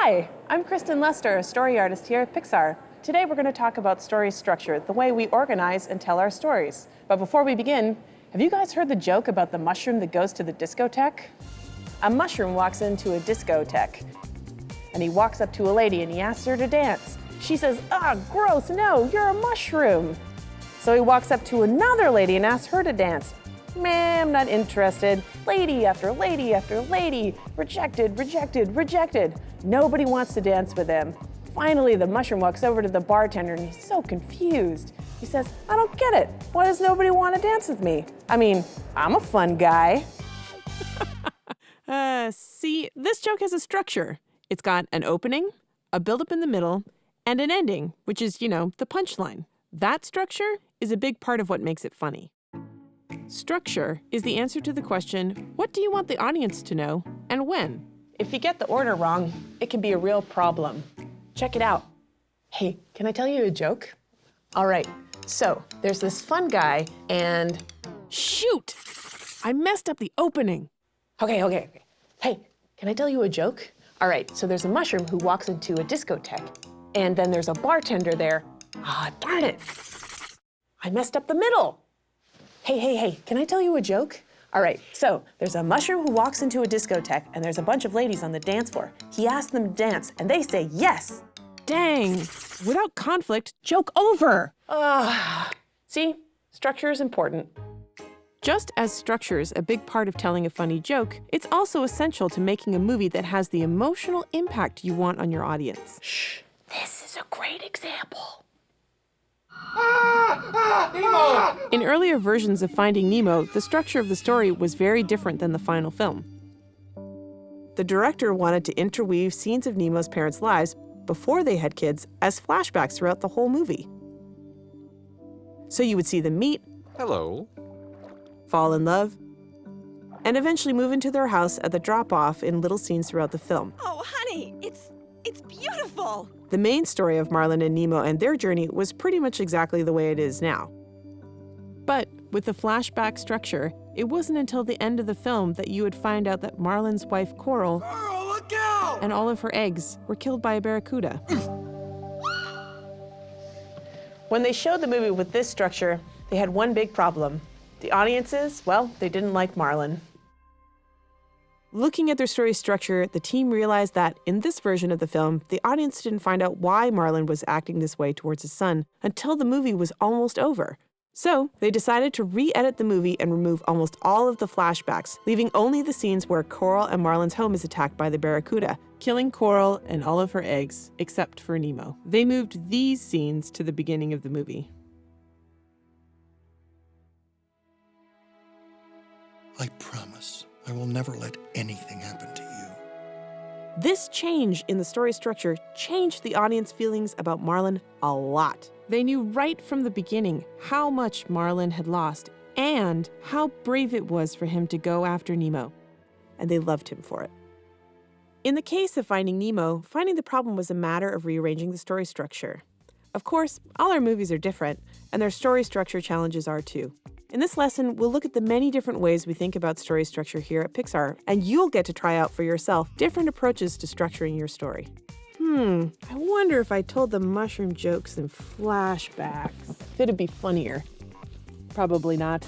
Hi, I'm Kristen Lester, a story artist here at Pixar. Today we're going to talk about story structure, the way we organize and tell our stories. But before we begin, have you guys heard the joke about the mushroom that goes to the discotheque? A mushroom walks into a discotheque, and he walks up to a lady and he asks her to dance. She says, gross, no, you're a mushroom. So he walks up to another lady and asks her to dance. Meh, I'm not interested. Lady after lady after lady. Rejected, rejected, rejected. Nobody wants to dance with him. Finally, the mushroom walks over to the bartender and he's so confused. He says, I don't get it. Why does nobody want to dance with me? I mean, I'm a fun guy. See, this joke has a structure. It's got an opening, a build-up in the middle, and an ending, which is, the punchline. That structure is a big part of what makes it funny. Structure is the answer to the question, what do you want the audience to know, and when? If you get the order wrong, it can be a real problem. Check it out. Hey, can I tell you a joke? All right, so there's this fun guy and... Shoot! I messed up the opening. Okay. Hey, can I tell you a joke? All right, so there's a mushroom who walks into a discotheque, and then there's a bartender there. Darn it. I messed up the middle. Hey, can I tell you a joke? All right, so there's a mushroom who walks into a discotheque and there's a bunch of ladies on the dance floor. He asks them to dance and they say yes. Dang, without conflict, joke over. See, structure is important. Just as structure is a big part of telling a funny joke, it's also essential to making a movie that has the emotional impact you want on your audience. Shh, this is a great example. Nemo! In earlier versions of Finding Nemo, the structure of the story was very different than the final film. The director wanted to interweave scenes of Nemo's parents' lives before they had kids as flashbacks throughout the whole movie. So you would see them meet, Hello. fall in love, and eventually move into their house at the drop-off in little scenes throughout the film. Oh, honey, it's beautiful. The main story of Marlin and Nemo and their journey was pretty much exactly the way it is now. But with the flashback structure, it wasn't until the end of the film that you would find out that Marlin's wife Coral Look out! and all of her eggs were killed by a barracuda. When they showed the movie with this structure, they had one big problem. The audiences, well, they didn't like Marlin. Looking at their story structure, the team realized that in this version of the film, the audience didn't find out why Marlin was acting this way towards his son until the movie was almost over. So they decided to re-edit the movie and remove almost all of the flashbacks, leaving only the scenes where Coral and Marlin's home is attacked by the barracuda, killing Coral and all of her eggs, except for Nemo. They moved these scenes to the beginning of the movie. I promise I will never let anything happen to you. This change in the story structure changed the audience feelings about Marlin a lot. They knew right from the beginning how much Marlin had lost and how brave it was for him to go after Nemo, and they loved him for it. In the case of Finding Nemo, finding the problem was a matter of rearranging the story structure. Of course, all our movies are different, and their story structure challenges are too. In this lesson, we'll look at the many different ways we think about story structure here at Pixar, and you'll get to try out for yourself different approaches to structuring your story. I wonder if I told the mushroom jokes in flashbacks, if it'd be funnier. Probably not.